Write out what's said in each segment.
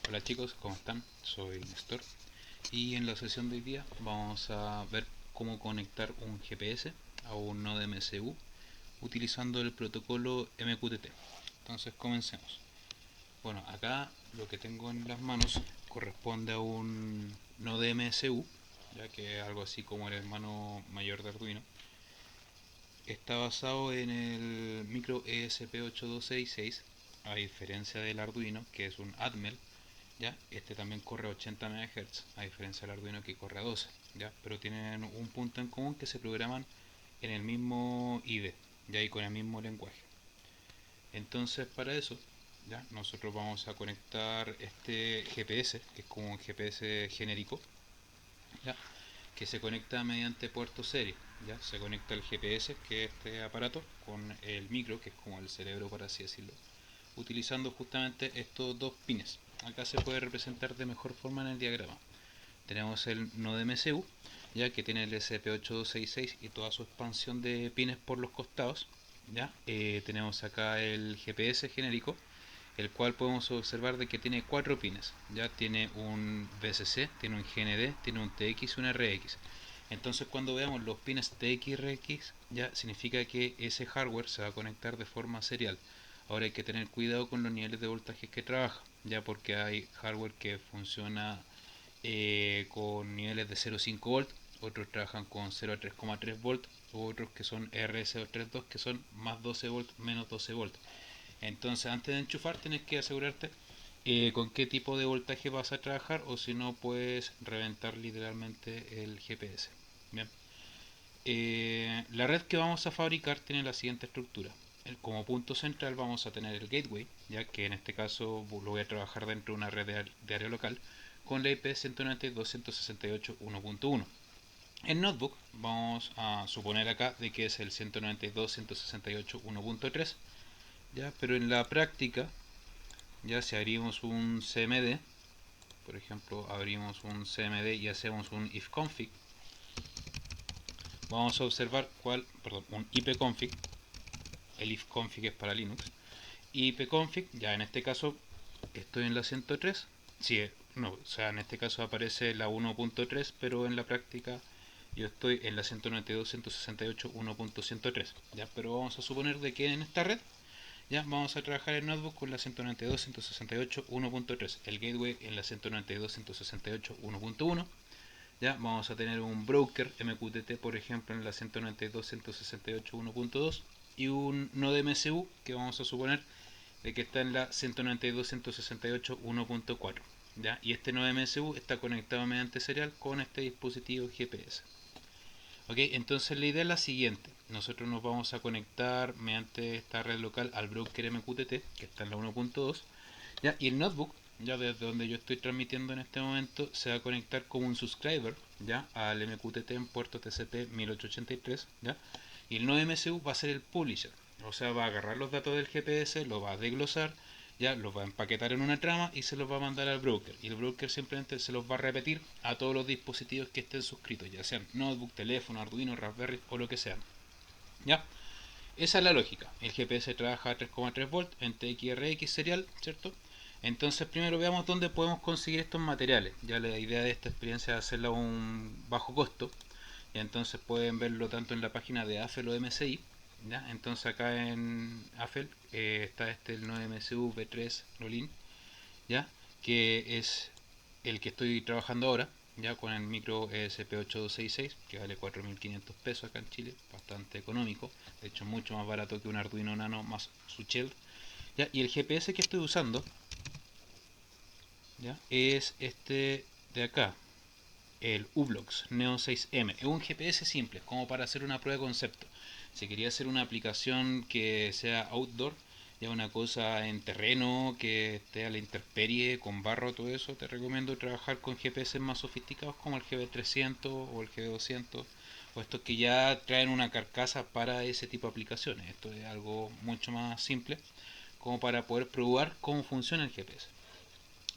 Hola chicos, ¿cómo están? Soy Néstor y en la sesión de hoy día vamos a ver cómo conectar un GPS a un nodo MCU utilizando el protocolo MQTT. Entonces comencemos. Bueno, acá lo que tengo en las manos corresponde a un nodo MCU, ya que es algo así como el hermano mayor de Arduino. Está basado en el micro ESP8266, a diferencia del Arduino, que es un Atmel. ¿Ya? Este también corre a 80 MHz, a diferencia del Arduino que corre a 12, ¿ya? Pero tienen un punto en común, que se programan en el mismo IDE, ¿ya? Y con el mismo lenguaje. Entonces, para eso, ¿ya? Nosotros vamos a conectar este GPS, que es como un GPS genérico, ¿ya? Que se conecta mediante puerto serie, ¿ya? Se conecta el GPS, que es este aparato, con el micro, que es como el cerebro, por así decirlo, utilizando justamente estos dos pines. Acá se puede representar de mejor forma en el diagrama. Tenemos el nodo MCU, ya que tiene el SP8266 y toda su expansión de pines por los costados. ¿Ya? Tenemos acá el GPS genérico, el cual podemos observar de que tiene 4 pines. Ya tiene un VCC, tiene un GND, tiene un TX y un RX. Entonces cuando veamos los pines TX y RX, ya significa que ese hardware se va a conectar de forma serial. Ahora hay que tener cuidado con los niveles de voltaje que trabaja, ya porque hay hardware que funciona con niveles de 0,5 volt, otros trabajan con 0 a 3,3 volt, otros que son RS232 que son más 12 volt, menos 12 volt. Entonces antes de enchufar tienes que asegurarte con qué tipo de voltaje vas a trabajar, o si no puedes reventar literalmente el GPS. Bien. La red que vamos a fabricar tiene la siguiente estructura. Como punto central vamos a tener el gateway, ya que en este caso lo voy a trabajar dentro de una red de área local con la IP 192.168.1.1. El notebook vamos a suponer acá de que es el 192.168.1.3, ya, pero en la práctica, ya si abrimos un CMD, por ejemplo, abrimos un CMD y hacemos un ifconfig, vamos a observar un ipconfig. El ifconfig es para Linux. Ipconfig, ya en este caso estoy en la 103. Sí, no, o sea, en este caso aparece la 1.3, pero en la práctica yo estoy en la 192.168.1.103, ¿ya? Pero vamos a suponer de que en esta red, ya, vamos a trabajar el notebook con la 192.168.1.3, el gateway en la 192.168.1.1. Ya vamos a tener un broker MQTT, por ejemplo, en la 192.168.1.2, y un nodo MCU que vamos a suponer de que está en la 192.168.1.4. ¿Ya? Y este nodo MCU está conectado mediante serial con este dispositivo GPS. Ok, entonces la idea es la siguiente. Nosotros nos vamos a conectar mediante esta red local al broker MQTT, que está en la 1.2. ¿Ya? Y el notebook, ya desde donde yo estoy transmitiendo en este momento, se va a conectar como un subscriber, ¿ya? Al MQTT en puerto TCP 1883, ¿ya? Y el nodo MCU va a ser el publisher, o sea, va a agarrar los datos del GPS, lo va a desglosar, ya los va a empaquetar en una trama y se los va a mandar al broker. Y el broker simplemente se los va a repetir a todos los dispositivos que estén suscritos, ya sean notebook, teléfono, Arduino, Raspberry o lo que sea. ¿Ya? Esa es la lógica. El GPS trabaja a 3,3 volt en TXRX serial, ¿cierto? Entonces primero veamos dónde podemos conseguir estos materiales. Ya la idea de esta experiencia es hacerla a un bajo costo. Y entonces pueden verlo tanto en la página de AFEL o MSI. ¿Ya? Entonces acá en AFEL está el 9MSU V3 Rolin, ¿ya? Que es el que estoy trabajando ahora, ya con el micro ESP8266, que vale 4.500 pesos acá en Chile, bastante económico, de hecho mucho más barato que un Arduino Nano más su Shell. ¿Ya? Y el GPS que estoy usando, ¿ya? Es este de acá, el Ublox Neo 6M. Es un GPS simple, como para hacer una prueba de concepto. Si quería hacer una aplicación que sea outdoor, ya una cosa en terreno, que esté a la intemperie, con barro, todo eso, te recomiendo trabajar con GPS más sofisticados como el GB300 o el GB200, o estos que ya traen una carcasa para ese tipo de aplicaciones. Esto es algo mucho más simple, como para poder probar cómo funciona el GPS.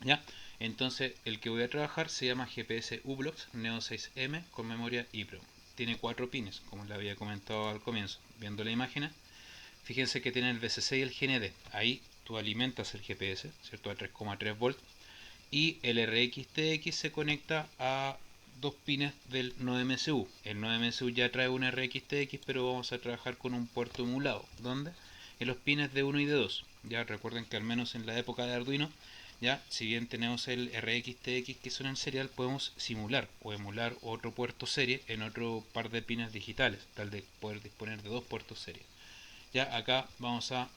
¿Ya? Entonces el que voy a trabajar se llama GPS Ublox Neo 6M con memoria EEPROM. Tiene 4 pines, como les había comentado al comienzo. Viendo la imagen, fíjense que tiene el VCC y el GND. Ahí tú alimentas el GPS, ¿cierto? A 3,3 volt. y el RxTX se conecta a dos pines del nodo MCU. El nodo MCU ya trae un RxTX, pero vamos a trabajar con un puerto emulado. ¿Dónde? En los pines de 1 y de 2. Ya recuerden que al menos en la época de Arduino, ya si bien tenemos el RxTX que suena en serial, podemos simular o emular otro puerto serie en otro par de pines digitales, tal de poder disponer de dos puertos serie. Ya acá vamos a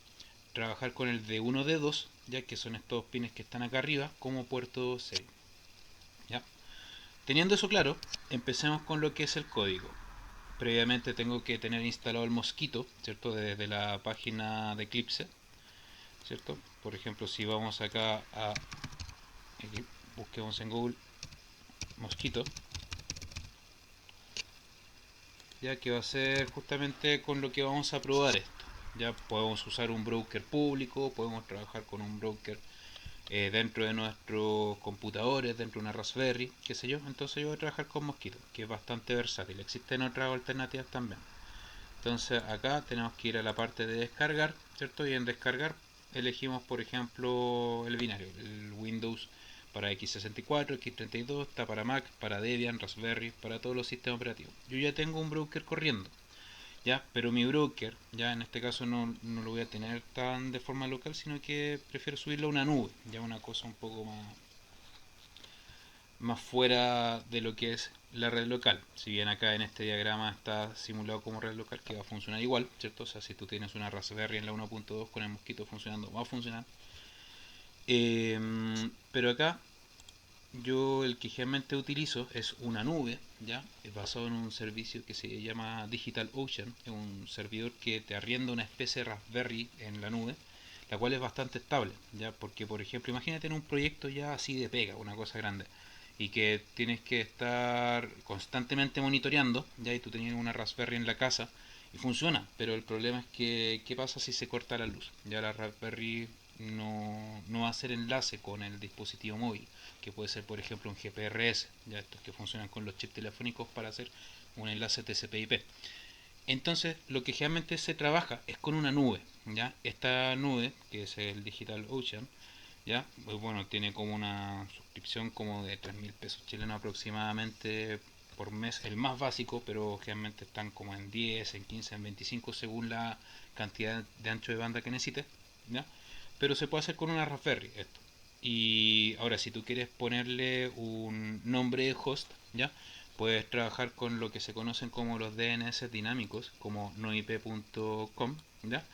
trabajar con el D1, D2, ya que son estos pines que están acá arriba como puerto serie. ¿Ya? Teniendo eso claro, empecemos con lo que es el código. Previamente tengo que tener instalado el Mosquito, ¿cierto? Desde la página de Eclipse, ¿cierto? Por ejemplo, si vamos acá a aquí, busquemos en Google Mosquito, ya que va a ser justamente con lo que vamos a probar esto. Ya podemos usar un broker público, podemos trabajar con un broker dentro de nuestros computadores, dentro de una Raspberry, qué sé yo. Entonces yo voy a trabajar con Mosquito, que es bastante versátil. Existen otras alternativas también. Entonces acá tenemos que ir a la parte de descargar, ¿cierto? Y en descargar elegimos, por ejemplo, el binario, el Windows para x64, x32, está para Mac, para Debian, Raspberry, para todos los sistemas operativos. Yo ya tengo un broker corriendo, ¿ya? Pero mi broker, ya en este caso no lo voy a tener tan de forma local, sino que prefiero subirlo a una nube, ya una cosa un poco más fuera de lo que es la red local. Si bien acá en este diagrama está simulado como red local, que va a funcionar igual, ¿cierto? O sea, si tú tienes una Raspberry en la 1.2 con el Mosquito funcionando, va a funcionar. Pero acá yo el que generalmente utilizo es una nube, ¿ya? Es basado en un servicio que se llama DigitalOcean, es un servidor que te arrienda una especie de Raspberry en la nube, la cual es bastante estable, ¿ya? Porque, por ejemplo, imagínate en un proyecto ya así de pega, una cosa grande, y que tienes que estar constantemente monitoreando, ¿ya? Y tú tenías una Raspberry en la casa y funciona, pero el problema es que, ¿qué pasa si se corta la luz? Ya la Raspberry no va a hacer enlace con el dispositivo móvil, que puede ser por ejemplo un GPRS, ya estos que funcionan con los chips telefónicos para hacer un enlace TCP/IP. Entonces, lo que generalmente se trabaja es con una nube, ¿ya? Esta nube, que es el DigitalOcean, ¿ya? Pues bueno, tiene como una suscripción como de 3.000 pesos chilenos aproximadamente por mes, el más básico, pero generalmente están como en 10, en 15, en 25 según la cantidad de ancho de banda que necesites, ¿ya? Pero se puede hacer con una Raspberry esto. Y ahora, si tú quieres ponerle un nombre de host, ¿ya? Puedes trabajar con lo que se conocen como los DNS dinámicos, como noip.com, ¿ya?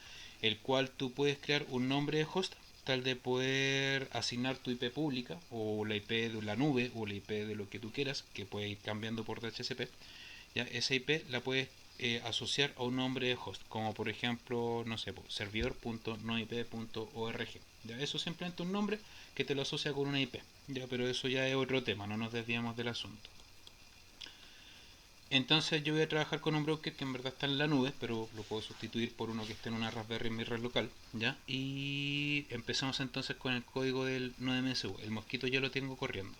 El cual tú puedes crear un nombre de host tal de poder asignar tu IP pública o la IP de la nube o la IP de lo que tú quieras, que puede ir cambiando por DHCP. ¿Ya? Esa IP la puedes asociar a un nombre de host, como por ejemplo, no sé, servidor.noip.org. ¿Ya? Eso es simplemente un nombre que te lo asocia con una IP. ¿Ya? Pero eso ya es otro tema, no nos desviamos del asunto. Entonces yo voy a trabajar con un broker que en verdad está en la nube, pero lo puedo sustituir por uno que esté en una Raspberry en mi red local, ¿ya? Y empezamos entonces con el código del nodo MSU. El Mosquito ya lo tengo corriendo.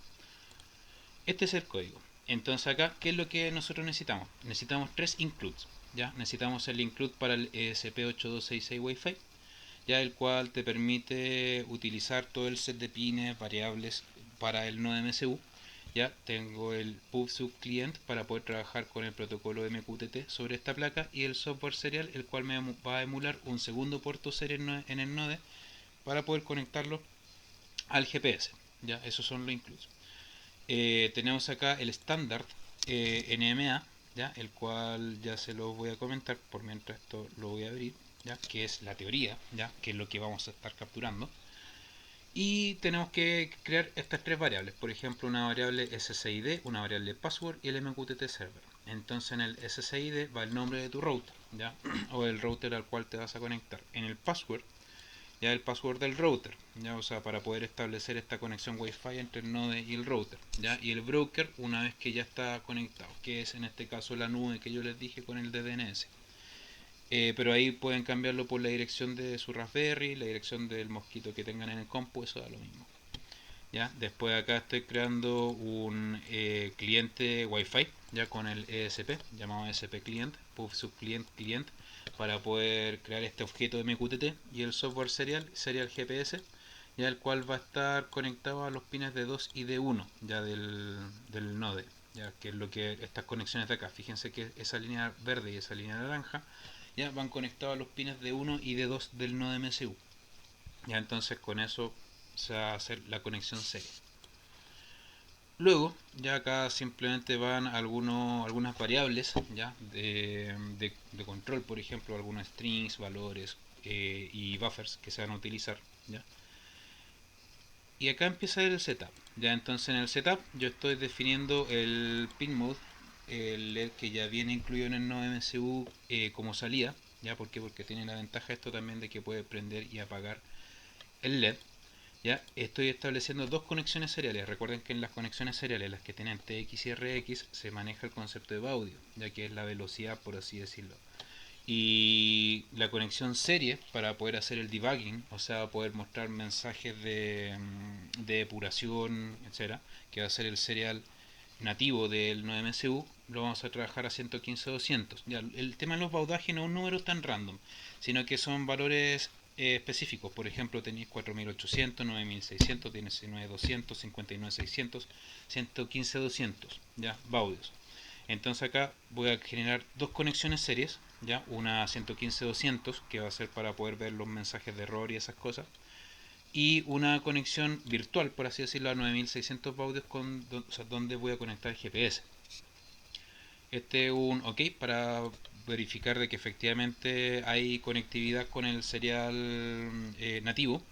Este es el código. Entonces acá, ¿qué es lo que nosotros necesitamos? Necesitamos tres includes, ¿ya? Necesitamos el include para el ESP8266 Wi-Fi, ya el cual te permite utilizar todo el set de pines, variables para el nodo MSU. Ya tengo el PubSub client para poder trabajar con el protocolo MQTT sobre esta placa y el software serial, el cual me va a emular un segundo puerto serial en el node para poder conectarlo al GPS. Ya, esos son los includes. Tenemos acá el estándar NMA, ¿ya? El cual ya se lo voy a comentar por mientras esto lo voy a abrir, ¿ya? Que es la teoría, ¿ya? Que es lo que vamos a estar capturando. Y tenemos que crear estas tres variables, por ejemplo una variable SSID, una variable password y el MQTT server. Entonces en el SSID va el nombre de tu router, ¿ya? O el router al cual te vas a conectar. En el password ya el password del router, ya, o sea, para poder establecer esta conexión Wi-Fi entre el node y el router, ya, y el broker una vez que ya está conectado, que es en este caso la nube que yo les dije con el DNS. Pero ahí pueden cambiarlo por la dirección de su Raspberry, la dirección del Mosquito que tengan en el compu, eso da lo mismo. ¿Ya? Después acá estoy creando un cliente Wi-Fi ya con el ESP llamado ESP Client, Pub Subclient Client, para poder crear este objeto de MQTT y el software serial GPS, ya el cual va a estar conectado a los pines de 2 y de 1 ya del node, ya que es lo que estas conexiones de acá. Fíjense que esa línea verde y esa línea naranja ya van conectados a los pines de 1 y de 2 del nodo MSU. Ya entonces con eso se va a hacer la conexión serie. Luego, ya acá simplemente van algunas variables ya de control, por ejemplo, algunos strings, valores y buffers que se van a utilizar. ¿Ya? Y acá empieza el setup. Ya entonces en el setup yo estoy definiendo el pin mode, el LED que ya viene incluido en el nodo MCU como salida. ¿Ya? ¿Por qué? Porque tiene la ventaja esto también de que puede prender y apagar el LED. Ya estoy estableciendo dos conexiones seriales. Recuerden que en las conexiones seriales, las que tienen TX y RX, se maneja el concepto de baudio, ya que es la velocidad, por así decirlo. Y la conexión serie para poder hacer el debugging, o sea, poder mostrar mensajes de depuración, etcétera, que va a ser el serial nativo del 9MCU, lo vamos a trabajar a 115-200. Ya, el tema de los baudajes no es un número tan random, sino que son valores específicos. Por ejemplo, tenéis 4800, 9600, tienes 9200, 59600, 115-200, ya, baudios. Entonces acá voy a generar dos conexiones series, ya, una 115-200 que va a ser para poder ver los mensajes de error y esas cosas, y una conexión virtual, por así decirlo, a 9600 baudios o sea, donde voy a conectar el GPS. Este es un OK para verificar de que efectivamente hay conectividad con el serial nativo.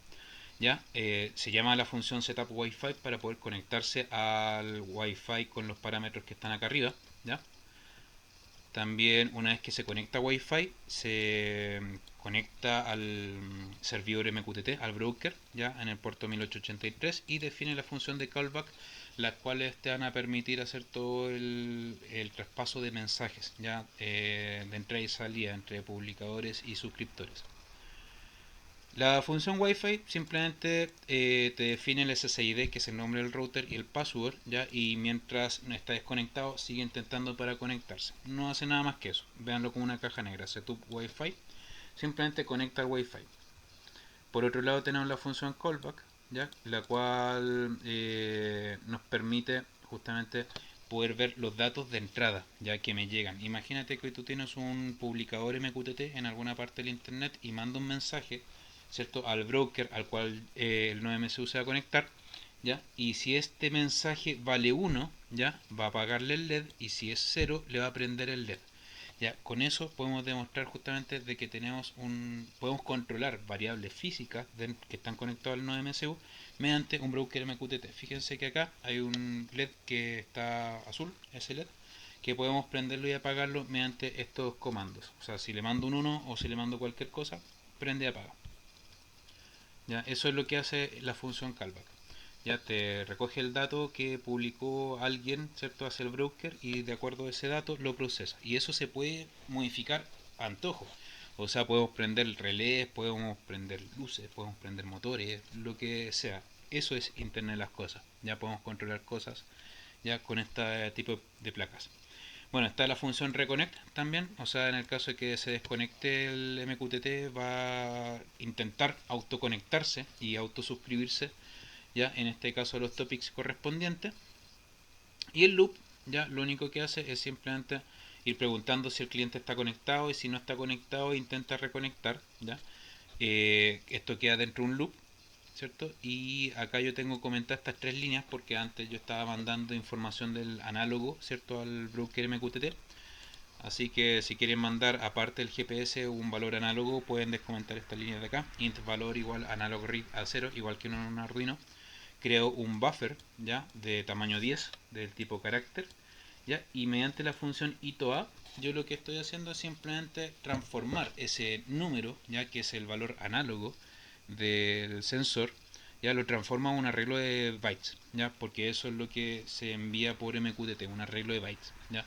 ¿Ya? Se llama la función setup Wi-Fi para poder conectarse al Wi-Fi con los parámetros que están acá arriba. ¿Ya? También una vez que se conecta a Wi-Fi, se conecta al servidor MQTT, al broker, ya en el puerto 1883 y define la función de callback, las cuales te van a permitir hacer todo el traspaso de mensajes, ya de entrada y salida entre publicadores y suscriptores. La función Wi-Fi simplemente te define el SSID, que es el nombre del router, y el password, ¿ya? Y mientras no está desconectado, sigue intentando para conectarse. No hace nada más que eso. Véanlo como una caja negra. Setup Wi-Fi. Simplemente conecta al Wi-Fi. Por otro lado tenemos la función callback, ¿ya? La cual nos permite justamente poder ver los datos de entrada, ya que me llegan. Imagínate que tú tienes un publicador MQTT en alguna parte del internet y manda un mensaje, ¿cierto?, al broker al cual el 9MCU se va a conectar, ¿ya? Y si este mensaje vale 1, ¿ya?, va a apagarle el LED, y si es 0, le va a prender el LED. Ya, con eso podemos demostrar justamente de que podemos controlar variables físicas que están conectadas al nodo MCU mediante un broker MQTT. Fíjense que acá hay un LED que está azul, ese LED, que podemos prenderlo y apagarlo mediante estos comandos. O sea, si le mando un 1 o si le mando cualquier cosa, prende y apaga. Ya, eso es lo que hace la función callback. Ya te recoge el dato que publicó alguien, ¿cierto?, hacia el broker, y de acuerdo a ese dato lo procesa. Y eso se puede modificar a antojo. O sea, podemos prender relés, podemos prender luces, podemos prender motores, lo que sea. Eso es Internet de las cosas. Ya podemos controlar cosas ya con este tipo de placas. Bueno, está la función reconnect también, o sea, en el caso de que se desconecte el MQTT va a intentar autoconectarse y autosuscribirse, ya en este caso los topics correspondientes. Y el loop ya lo único que hace es simplemente ir preguntando si el cliente está conectado, y si no está conectado intenta reconectar, ya. Esto queda dentro de un loop, ¿cierto? Y acá yo tengo comentadas estas tres líneas porque antes yo estaba mandando información del análogo, ¿cierto?, al broker MQTT. Así que si quieren mandar aparte del GPS un valor análogo, pueden descomentar estas líneas de acá. Int valor igual analog read a 0, igual que en un Arduino. Creo un buffer ya de tamaño 10 del tipo carácter, ya, y mediante la función itoa yo lo que estoy haciendo es simplemente transformar ese número, ya que es el valor análogo del sensor, ya lo transforma a un arreglo de bytes, ya, porque eso es lo que se envía por MQTT, un arreglo de bytes, ya.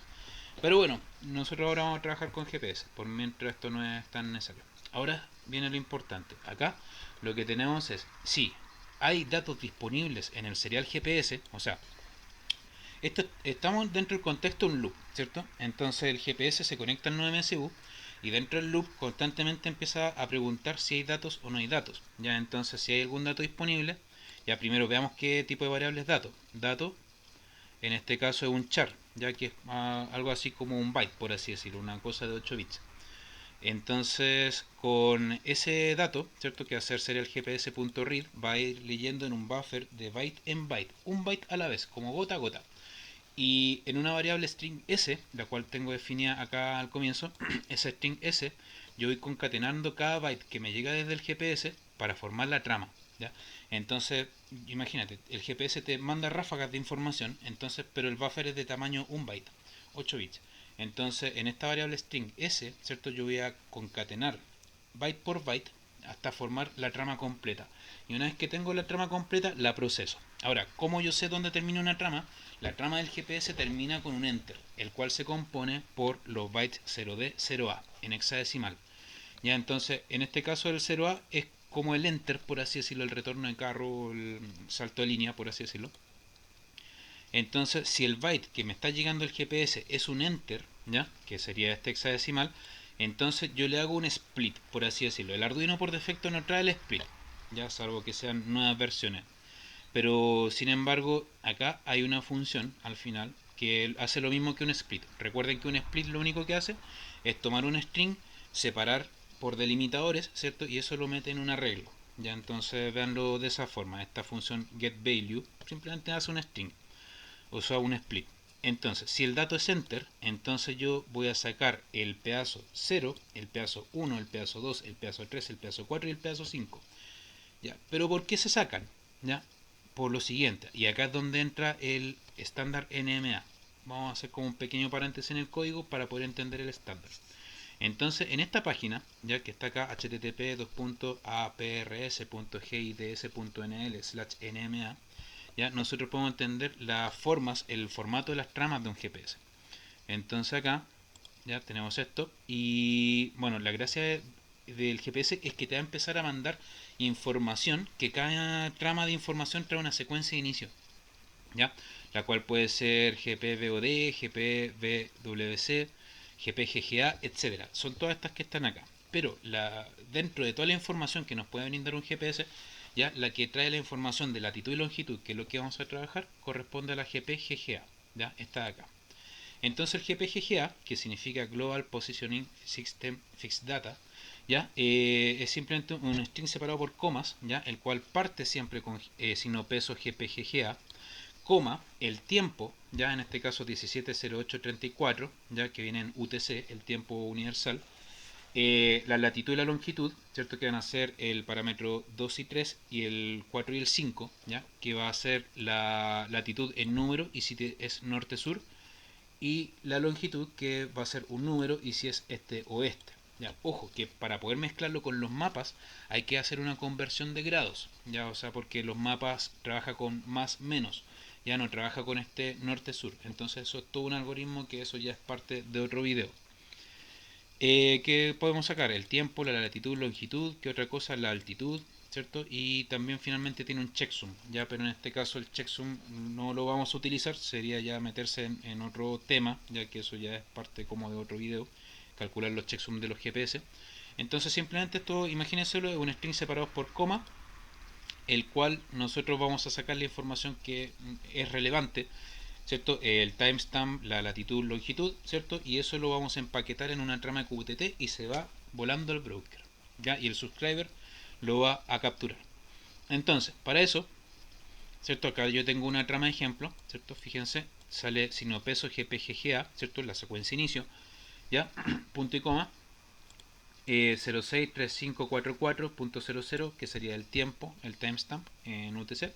Pero bueno, nosotros ahora vamos a trabajar con GPS, por mientras esto no es tan necesario. Ahora viene lo importante. Acá lo que tenemos es, sí, hay datos disponibles en el serial GPS, o sea, estamos dentro del contexto de un loop, ¿cierto? Entonces el GPS se conecta al 9MSU Y dentro del loop constantemente empieza a preguntar si hay datos o no hay datos. Ya, entonces si hay algún dato disponible, ya primero veamos qué tipo de variable es dato. Dato, en este caso es un char, ya que es algo así como un byte, por así decirlo, una cosa de 8 bits. Entonces, con ese dato, ¿cierto? Que hacer sería el gps.read, va a ir leyendo en un buffer de byte en byte, un byte a la vez, como gota a gota. Y en una variable string s, la cual tengo definida acá al comienzo, esa string s, yo voy concatenando cada byte que me llega desde el GPS para formar la trama. ¿Ya? Entonces, imagínate, el GPS te manda ráfagas de información, entonces, pero el buffer es de tamaño 1 byte, 8 bits. Entonces, en esta variable string s, ¿cierto? Yo voy a concatenar byte por byte hasta formar la trama completa. Y una vez que tengo la trama completa, la proceso. Ahora, ¿cómo yo sé dónde termina una trama? La trama del GPS termina con un enter, el cual se compone por los bytes 0D, 0A en hexadecimal. Ya, entonces, en este caso el 0A es como el enter, por así decirlo, el retorno de carro, el salto de línea, por así decirlo. Entonces, si el byte que me está llegando el GPS es un enter, ¿ya? Que sería este hexadecimal, entonces yo le hago un split, por así decirlo. El Arduino por defecto no trae el split, ya, salvo que sean nuevas versiones. Pero sin embargo, acá hay una función al final que hace lo mismo que un split. Recuerden que un split lo único que hace es tomar un string, separar por delimitadores, ¿cierto? Y eso lo mete en un arreglo. Ya, entonces veanlo de esa forma. Esta función getValue simplemente hace un string, o sea, un split. Entonces, si el dato es enter, entonces yo voy a sacar el pedazo 0, el pedazo 1, el pedazo 2, el pedazo 3, el pedazo 4 y el pedazo 5. ¿Ya? Pero ¿por qué se sacan? ¿Ya? Por lo siguiente, y acá es donde entra el estándar NMA. Vamos a hacer como un pequeño paréntesis en el código para poder entender el estándar. Entonces, en esta página, ya que está acá http://aps.gids.nl/nma, ya nosotros podemos entender las formas, el formato de las tramas de un GPS. Entonces acá ya tenemos esto y bueno, la gracia del GPS es que te va a empezar a mandar información, que cada trama de información trae una secuencia de inicio, ¿ya? La cual puede ser GPVOD, GPVWC, GPGGA, etcétera. Son todas estas que están acá. Pero dentro de toda la información que nos puede brindar un GPS, ya la que trae la información de latitud y longitud, que es lo que vamos a trabajar, corresponde a la GPGGA, ya está acá. Entonces el GPGGA, que significa Global Positioning System Fixed Data, ¿ya? Es simplemente un string separado por comas, ¿ya? El cual parte siempre con signo peso GPGGA, coma, el tiempo, ya en este caso 170834, ya que viene en UTC, el tiempo universal, la latitud y la longitud, ¿cierto? Que van a ser el parámetro 2 y 3 y el 4 y el 5, ¿ya? Que va a ser la latitud en número y si es norte-sur, y la longitud que va a ser un número y si es este o este. Ya, ojo, que para poder mezclarlo con los mapas hay que hacer una conversión de grados, ya, o sea, porque los mapas trabaja con más menos, ya no trabaja con este norte-sur. Entonces eso es todo un algoritmo que eso ya es parte de otro video. ¿Qué podemos sacar? El tiempo, la latitud, longitud, ¿qué otra cosa? La altitud, ¿cierto? Y también finalmente tiene un checksum, ya, pero en este caso el checksum no lo vamos a utilizar, sería ya meterse en otro tema, ya que eso ya es parte como de otro video, calcular los checksum de los GPS. Entonces simplemente esto, imagínenselo, es un string separado por coma, el cual nosotros vamos a sacar la información que es relevante, ¿cierto? El timestamp, la latitud, longitud, ¿cierto? Y eso lo vamos a empaquetar en una trama QTT y se va volando al broker, ¿ya? Y el subscriber lo va a capturar. Entonces, para eso, ¿cierto? Acá yo tengo una trama de ejemplo, ¿cierto? Fíjense, sale signo peso GPGGA, ¿cierto? La secuencia inicio, ¿ya? Punto y coma, 063544.00, que sería el tiempo, el timestamp en UTC,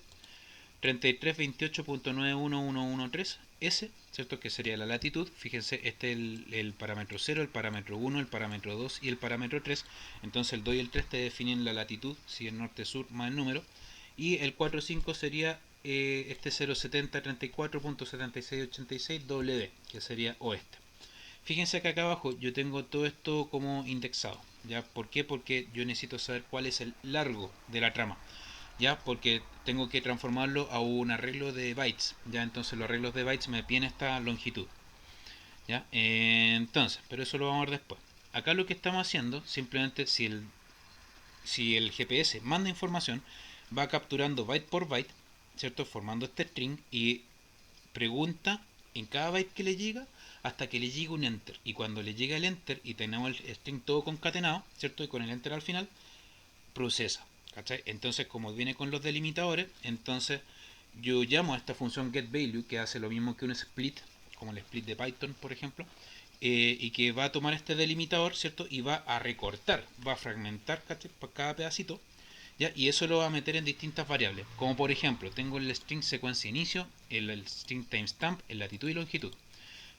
3328.91113S, ¿cierto? Que sería la latitud. Fíjense, este es el parámetro 0, el parámetro 1, el parámetro 2 y el parámetro 3. Entonces el 2 y el 3 te definen la latitud, si es norte-sur más el número. Y el 4-5 sería este 07034.7686WD, que sería oeste. Fíjense que acá abajo yo tengo todo esto como indexado. ¿Ya? ¿Por qué? Porque yo necesito saber cuál es el largo de la trama. ¿Ya? Porque tengo que transformarlo a un arreglo de bytes, ¿ya? Entonces los arreglos de bytes me piden esta longitud, ¿ya? Entonces, pero eso lo vamos a ver después. acá lo que estamos haciendo, simplemente si el GPS manda información, va capturando byte por byte, ¿cierto? Formando este string y pregunta en cada byte que le llega hasta que le llegue un enter. Y cuando le llega el enter y tenemos el string todo concatenado, ¿cierto? Y con el enter al final, procesa. ¿Cachai? Entonces, como viene con los delimitadores, entonces yo llamo a esta función getValue que hace lo mismo que un split, como el split de Python, por ejemplo, y que va a tomar este delimitador, ¿cierto? Y va a recortar, va a fragmentar, ¿cachai? Por cada pedacito, ¿ya? Y eso lo va a meter en distintas variables, como por ejemplo, tengo el string secuencia inicio, el string timestamp, en latitud y longitud.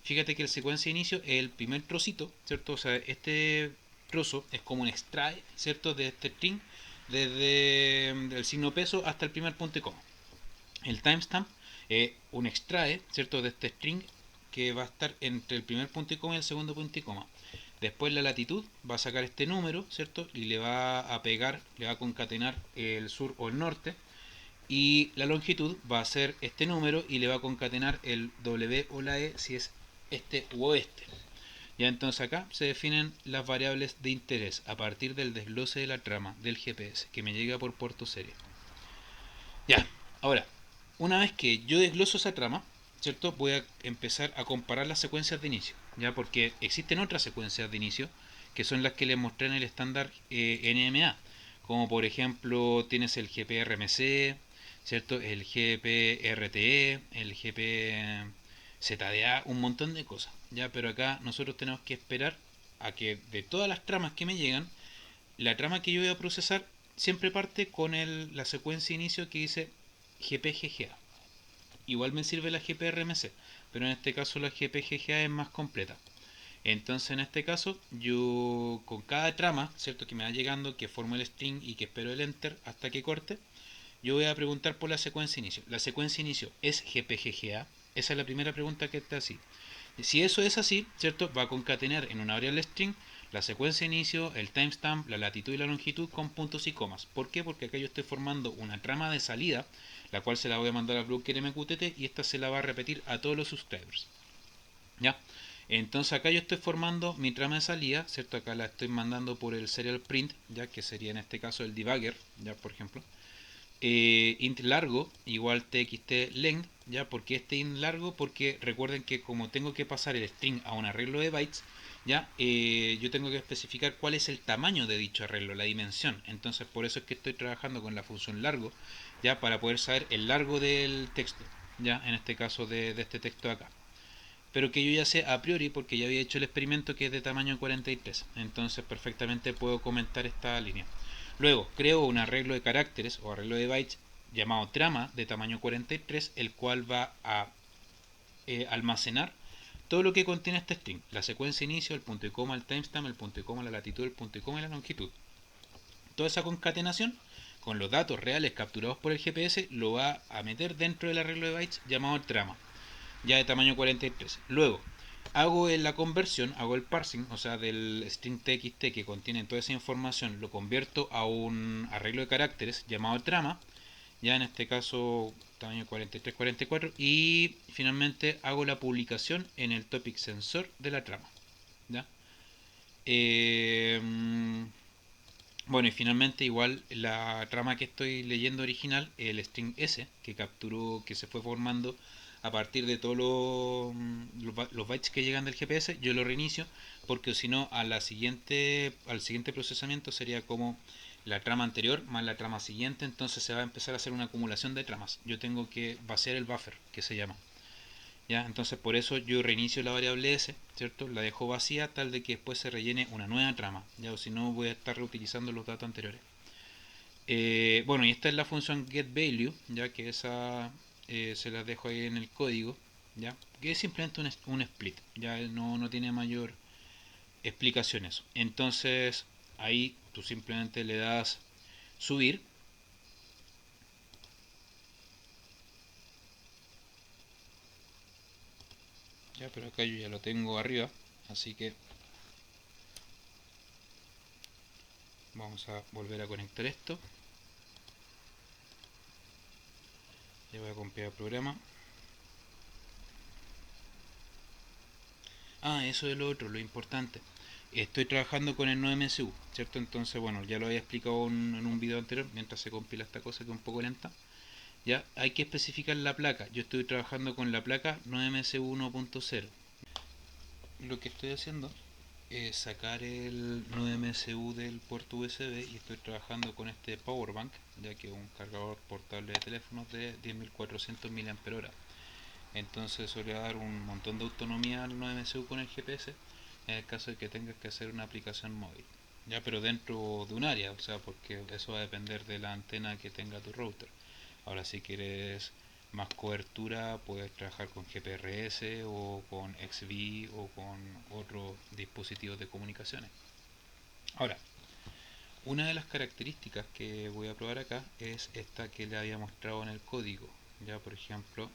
Fíjate que el secuencia inicio es el primer trocito, ¿cierto? O sea, este trozo es como un extrae, ¿cierto? De este string, desde el signo peso hasta el primer punto y coma. El timestamp es un extrae, ¿cierto? De este string que va a estar entre el primer punto y coma y el segundo punto y coma. Después la latitud va a sacar este número, ¿cierto? Y le va a pegar, le va a concatenar el sur o el norte. Y la longitud va a ser este número y le va a concatenar el W o la E si es este u oeste. Ya entonces acá se definen las variables de interés a partir del desglose de la trama del GPS que me llega por puerto serie. Ya, ahora, una vez que yo desgloso esa trama, ¿cierto? Voy a empezar a comparar las secuencias de inicio, ¿ya? Porque existen otras secuencias de inicio que son las que les mostré en el estándar NMA, como por ejemplo tienes el GPRMC, ¿cierto? El GPRTE, el GPZDA, un montón de cosas, ¿ya? Pero acá nosotros tenemos que esperar a que de todas las tramas que me llegan, la trama que yo voy a procesar siempre parte con la secuencia de inicio que dice GPGGA. Igual me sirve la GPRMC, pero en este caso la GPGGA es más completa. Entonces en este caso yo con cada trama, ¿cierto? Que me va llegando, que formo el string y que espero el enter hasta que corte, yo voy a preguntar por la secuencia inicio. ¿La secuencia inicio es GPGGA? Esa es la primera pregunta que está así. Si eso es así, ¿cierto? Va a concatenar en una variable string la secuencia de inicio, el timestamp, la latitud y la longitud con puntos y comas. ¿Por qué? Porque acá yo estoy formando una trama de salida, la cual se la voy a mandar al broker MQTT y esta se la va a repetir a todos los subscribers. ¿Ya? Entonces acá yo estoy formando mi trama de salida, ¿cierto? Acá la estoy mandando por el serial print, ya que sería en este caso el debugger, ya por ejemplo. Int largo igual txt length, ya, porque este int largo, porque recuerden que como tengo que pasar el string a un arreglo de bytes, ya, yo tengo que especificar cuál es el tamaño de dicho arreglo, la dimensión. Entonces por eso es que estoy trabajando con la función largo, ya, para poder saber el largo del texto, ya, en este caso de este texto de acá, pero que yo ya sé a priori porque ya había hecho el experimento que es de tamaño 43, entonces perfectamente puedo comentar esta línea. Luego creo un arreglo de caracteres o arreglo de bytes llamado trama de tamaño 43, el cual va a almacenar todo lo que contiene este string, la secuencia inicio, el punto y coma, el timestamp, el punto y coma, la latitud, el punto y coma y la longitud. Toda esa concatenación con los datos reales capturados por el GPS lo va a meter dentro del arreglo de bytes llamado trama, ya de tamaño 43. Luego, hago la conversión, hago el parsing, o sea, del string txt que contiene toda esa información, lo convierto a un arreglo de caracteres llamado trama, ya en este caso tamaño 43-44, y finalmente hago la publicación en el topic sensor de la trama. ¿Ya? Eh, bueno, y finalmente igual la trama que estoy leyendo original, el string S, que capturó, que se fue formando a partir de todos los bytes que llegan del GPS, yo lo reinicio porque si no al siguiente procesamiento sería como la trama anterior más la trama siguiente, entonces se va a empezar a hacer una acumulación de tramas. Yo tengo que vaciar el buffer, que se llama. ¿Ya? Entonces por eso yo reinicio la variable S, ¿cierto? La dejo vacía tal de que después se rellene una nueva trama, ¿ya? O si no voy a estar reutilizando los datos anteriores. Bueno, y esta es la función getValue, ya que esa se la dejo ahí en el código, ya, que es simplemente un split, ya no tiene mayor explicación eso. Entonces ahí tú simplemente le das subir. Ya, pero acá yo ya lo tengo arriba, así que vamos a volver a conectar esto. Ya voy a copiar el programa. Eso es lo otro, lo importante. Estoy trabajando con el nodo MSU, ¿cierto? Entonces, bueno, ya lo había explicado en un video anterior, mientras se compila esta cosa que es un poco lenta. Ya, hay que especificar la placa. Yo estoy trabajando con la placa nodo MSU 1.0. Lo que estoy haciendo es sacar el nodo MSU del puerto USB y estoy trabajando con este Powerbank, ya que es un cargador portable de teléfonos de 10.400 mAh. Entonces eso le va a dar un montón de autonomía al nodo MSU con el GPS en el caso de que tengas que hacer una aplicación móvil. Ya, pero dentro de un área, o sea, porque eso va a depender de la antena que tenga tu router. Ahora, si quieres más cobertura, puedes trabajar con GPRS o con XBee o con otros dispositivos de comunicaciones. Ahora, una de las características que voy a probar acá es esta que le había mostrado en el código. Ya, por ejemplo,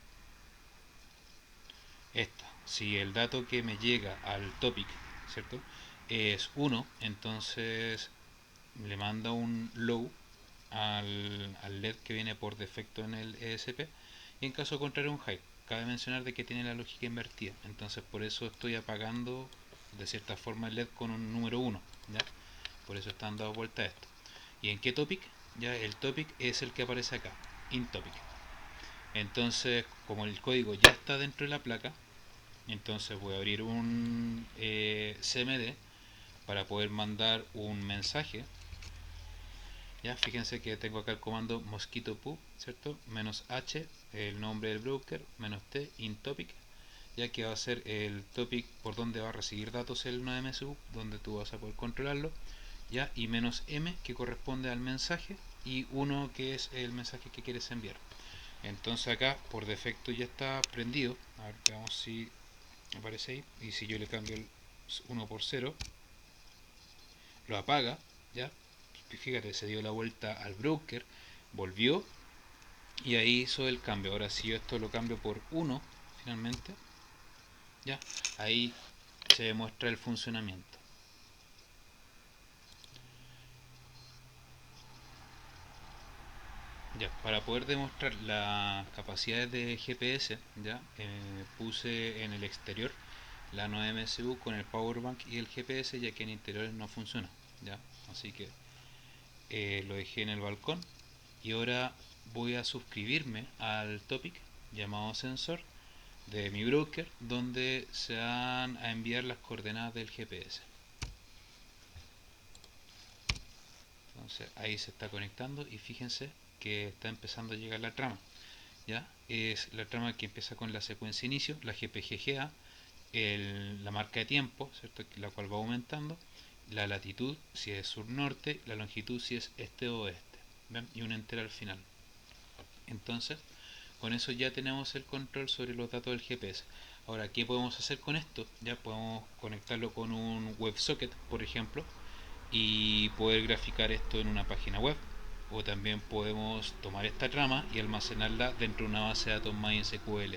esta. Si el dato que me llega al topic, ¿cierto? Es 1, entonces le manda un low al LED que viene por defecto en el ESP y en caso contrario un high. Cabe mencionar de que tiene la lógica invertida, entonces por eso estoy apagando de cierta forma el LED con un número 1, ¿ya? Por eso están dando vuelta a esto. ¿Y en qué topic? Ya el topic es el que aparece acá, in topic. Entonces, como el código ya está dentro de la placa, entonces voy a abrir un CMD para poder mandar un mensaje. Ya, fíjense que tengo acá el comando mosquito pub, ¿cierto? Menos h, el nombre del broker, menos t, in topic, ya que va a ser el topic por donde va a recibir datos el nodo MSU, donde tú vas a poder controlarlo, ya, y menos m que corresponde al mensaje y 1 que es el mensaje que quieres enviar. Entonces acá por defecto ya está prendido. A ver, veamos si aparece ahí. Y si yo le cambio el 1 por 0, lo apaga, ya. Fíjate, se dio la vuelta al broker, volvió y ahí hizo el cambio. Ahora si yo esto lo cambio por 1 finalmente, ya, ahí se demuestra el funcionamiento. Ya, para poder demostrar las capacidades de GPS, ya, puse en el exterior la nueva MSU con el powerbank y el GPS, ya que en interiores no funciona, ya, así que lo dejé en el balcón y ahora voy a suscribirme al topic llamado sensor de mi broker, donde se van a enviar las coordenadas del GPS. Entonces ahí se está conectando y fíjense que está empezando a llegar la trama. ¿Ya? Es la trama que empieza con la secuencia inicio, la GPGGA, la marca de tiempo, ¿cierto? La cual va aumentando, la latitud si es sur-norte, la longitud si es este-oeste, y un entero al final. Entonces, con eso ya tenemos el control sobre los datos del GPS. Ahora, ¿qué podemos hacer con esto? Ya podemos conectarlo con un WebSocket, por ejemplo, y poder graficar esto en una página web. O también podemos tomar esta trama y almacenarla dentro de una base de datos MySQL.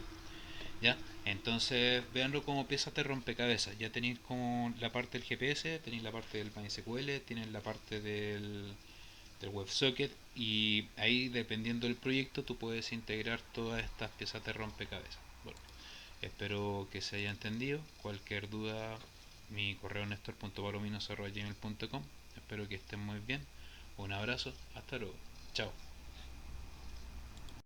¿Ya? Entonces, veanlo como piezas de rompecabezas. Ya tenéis como la parte del GPS, tenéis la parte del MySQL, tienen la parte del WebSocket y ahí dependiendo del proyecto tú puedes integrar todas estas piezas de rompecabezas. Bueno, espero que se haya entendido. Cualquier duda, mi correo nestor.palomino@gmail.com. Espero que estén muy bien. Un abrazo, hasta luego. Chao.